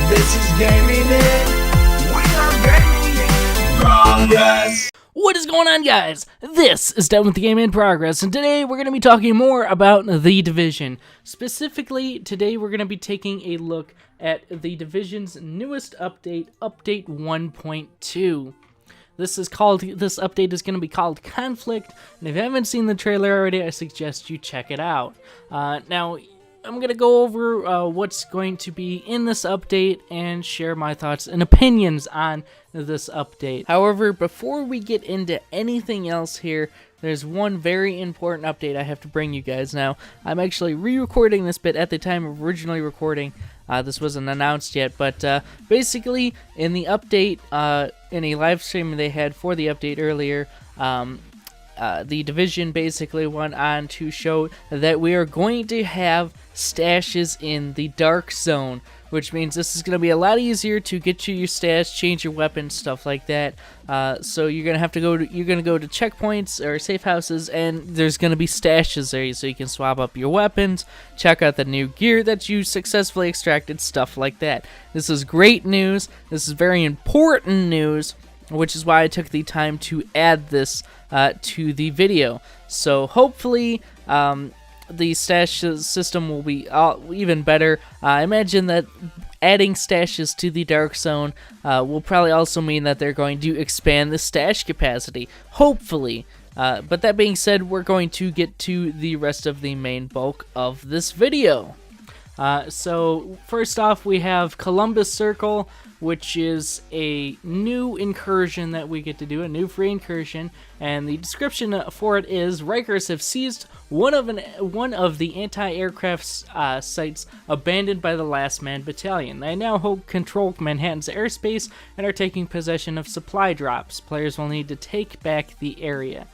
This is gaming it. We are gaming in progress. What is going on, guys? This is Down with the Game in Progress, and today we're going to be talking more about The Division. Specifically, today we're going to be taking a look at The Division's newest update, Update 1.2. This update is going to be called Conflict, and if you haven't seen the trailer already, I suggest you check it out. Now, I'm going to go over what's going to be in this update and share my thoughts and opinions on this update. However, before we get into anything else here, there's one very important update I have to bring you guys. Now, I'm actually re-recording this bit at the time of originally recording. This wasn't announced yet, but basically, in the update, in a live stream they had for the update earlier, The Division basically went on to show that we are going to have stashes in the Dark Zone, which means this is going to be a lot easier to get you your stash, change your weapons, stuff like that. So you're going to have to go to checkpoints or safe houses, and there's going to be stashes there, so you can swap up your weapons, check out the new gear that you successfully extracted, stuff like that. This is great news. This is very important news, which is why I took the time to add this to the video. So hopefully the stash system will be even better. I imagine that adding stashes to the Dark Zone will probably also mean that they're going to expand the stash capacity, hopefully. But that being said, we're going to get to the rest of the main bulk of this video. So first off, we have Columbus Circle, which is a new incursion that we get to do, a new free incursion, and the description for it is: Rikers have seized one of the anti-aircraft sites abandoned by the Last Man Battalion. They now hold control of Manhattan's airspace and are taking possession of supply drops. Players will need to take back the area.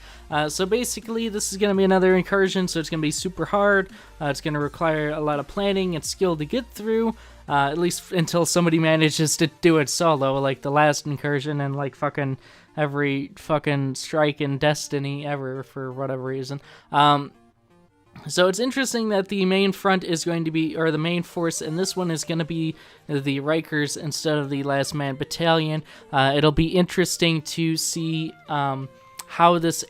So basically, this is going to be another incursion, so it's going to be super hard. It's going to require a lot of planning and skill to get through, at least until somebody manages to do it solo, like the last incursion and like fucking every fucking strike in Destiny ever, for whatever reason. So it's interesting that the main front is going to be, or the main force in this one is going to be the Rikers instead of the Last Man Battalion. It'll be interesting to see how this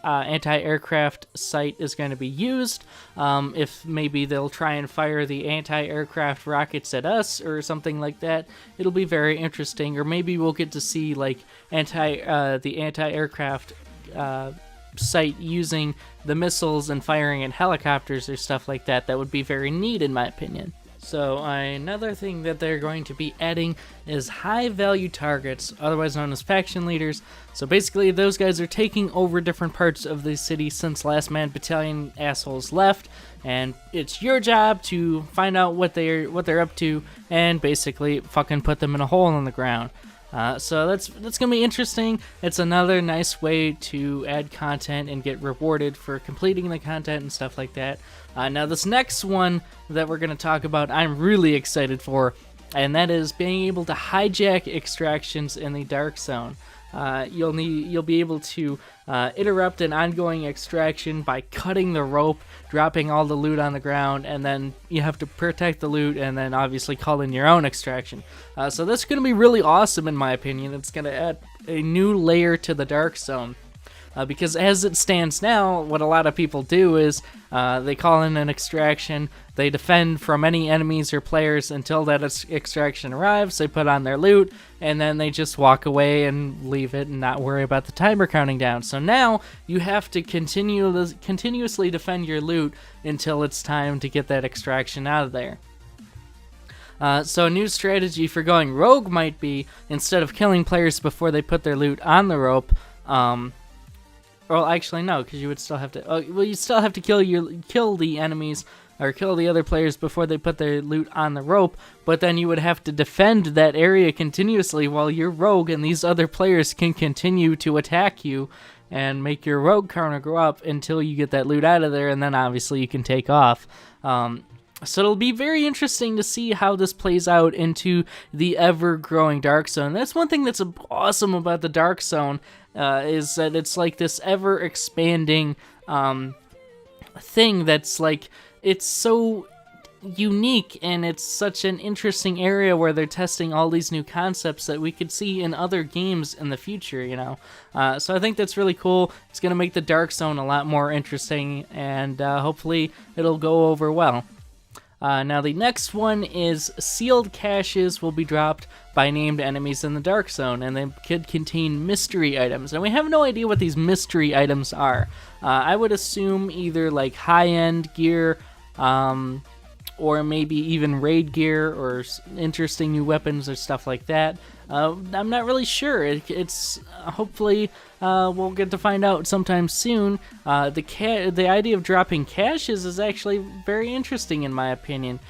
anti-aircraft site is going to be used. If maybe they'll try and fire the anti-aircraft rockets at us or something like that. It'll be very interesting. Or maybe we'll get to see like the anti-aircraft site using the missiles and firing at helicopters or stuff like that. That would be very neat, in my opinion. So another thing that they're going to be adding is high value targets, otherwise known as faction leaders. So basically those guys are taking over different parts of the city since Last Man Battalion assholes left, and it's your job to find out what they're up to and basically fucking put them in a hole in the ground. So that's gonna be interesting. It's another nice way to add content and get rewarded for completing the content and stuff like that. Now this next one that we're gonna talk about, I'm really excited for, and that is being able to hijack extractions in the Dark Zone. You'll be able to interrupt an ongoing extraction by cutting the rope, dropping all the loot on the ground, and then you have to protect the loot and then obviously call in your own extraction. So that's going to be really awesome, in my opinion. It's going to add a new layer to the Dark Zone. Because as it stands now, what a lot of people do is they call in an extraction, they defend from any enemies or players until that extraction arrives, they put on their loot, and then they just walk away and leave it and not worry about the timer counting down. So now you have to continuously defend your loot until it's time to get that extraction out of there. So a new strategy for going rogue might be, instead of killing players before they put their loot on the rope, well, actually, no, because you would still have to. You still have to kill the enemies or kill the other players before they put their loot on the rope. But then you would have to defend that area continuously while you're rogue, and these other players can continue to attack you and make your rogue counter go up until you get that loot out of there, and then obviously you can take off. So it'll be very interesting to see how this plays out into the ever-growing Dark Zone. That's one thing that's awesome about the Dark Zone, is that it's like this ever-expanding thing that's like, it's so unique, and it's such an interesting area where they're testing all these new concepts that we could see in other games in the future, you know. So I think that's really cool. It's going to make the Dark Zone a lot more interesting, and hopefully it'll go over well. Now the next one is sealed caches will be dropped by named enemies in the Dark Zone, and they could contain mystery items. And we have no idea what these mystery items are. I would assume either like high-end gear, or maybe even raid gear or interesting new weapons or stuff like that. I'm not really sure. It's hopefully we'll get to find out sometime soon. The idea of dropping caches is actually very interesting in my opinion.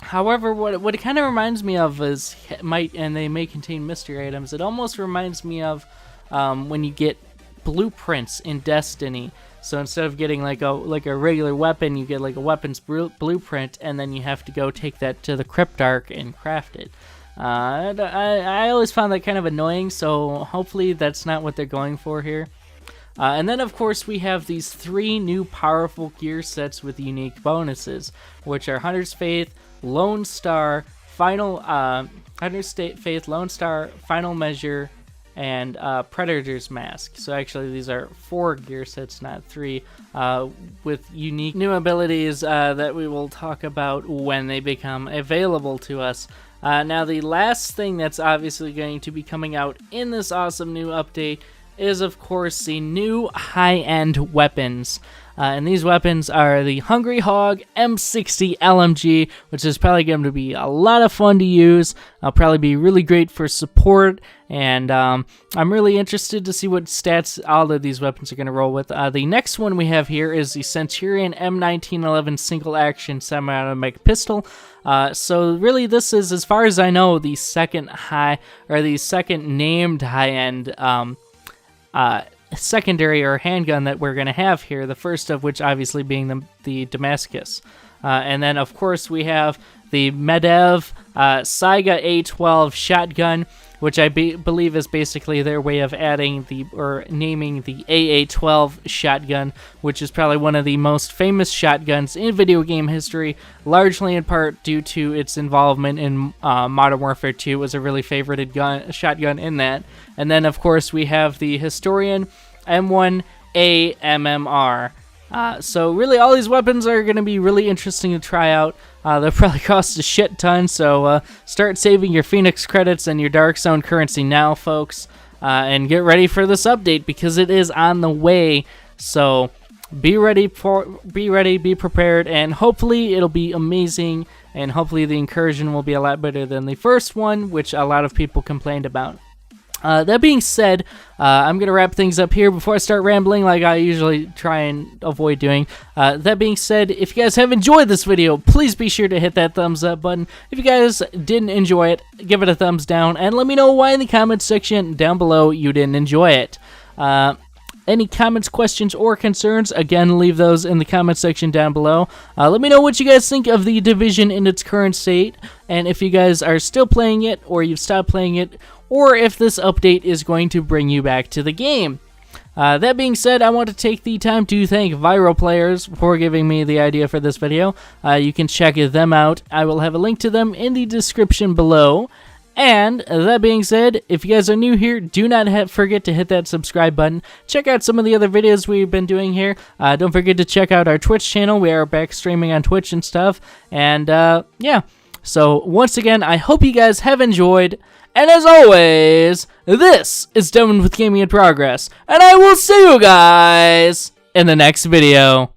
However, what it kind of reminds me of is they may contain mystery items. It almost reminds me of when you get blueprints in Destiny. So instead of getting like a regular weapon, you get like a weapons blueprint, and then you have to go take that to the Cryptarch and craft it. I always found that kind of annoying, so hopefully that's not what they're going for here. And then of course we have these 3 new powerful gear sets with unique bonuses, which are Hunter's Faith, Lone Star, Hunter's Faith, Lone Star, Final Measure, and Predator's Mask. So actually these are 4 gear sets, not 3, with unique new abilities that we will talk about when they become available to us. Now the last thing that's obviously going to be coming out in this awesome new update is of course the new high-end weapons. And these weapons are the Hungry Hog M60 LMG, which is probably going to be a lot of fun to use. It'll probably be really great for support, and I'm really interested to see what stats all of these weapons are going to roll with. The next one we have here is the Centurion M1911 single action semi-automatic pistol. So really this is, as far as I know, the second named high-end secondary or handgun that we're going to have here, the first of which obviously being the Damascus. And then of course we have the Medev Saiga A12 shotgun, which I believe is basically their way of adding naming the AA12 shotgun, which is probably one of the most famous shotguns in video game history, largely in part due to its involvement in Modern Warfare 2. It was a really favorited shotgun in that. And then of course we have the Historian M1A MMR. So really all these weapons are going to be really interesting to try out. They'll probably cost a shit ton, so start saving your Phoenix credits and your Dark Zone currency now, folks, and get ready for this update because it is on the way. So be ready, be prepared, and hopefully it'll be amazing, and hopefully the Incursion will be a lot better than the first one, which a lot of people complained about. That being said, I'm going to wrap things up here before I start rambling like I usually try and avoid doing. That being said, if you guys have enjoyed this video, please be sure to hit that thumbs up button. If you guys didn't enjoy it, give it a thumbs down, and let me know why in the comments section down below you didn't enjoy it. Any comments, questions, or concerns, again, leave those in the comment section down below. Let me know what you guys think of The Division in its current state, and if you guys are still playing it, or you've stopped playing it, or if this update is going to bring you back to the game. That being said, I want to take the time to thank Viral Players for giving me the idea for this video. You can check them out. I will have a link to them in the description below. And that being said, if you guys are new here, do not forget to hit that subscribe button. Check out some of the other videos we've been doing here. Don't forget to check out our Twitch channel. We are back streaming on Twitch and stuff. And yeah, so once again, I hope you guys have enjoyed. And as always, this is Devin with Gaming in Progress. And I will see you guys in the next video.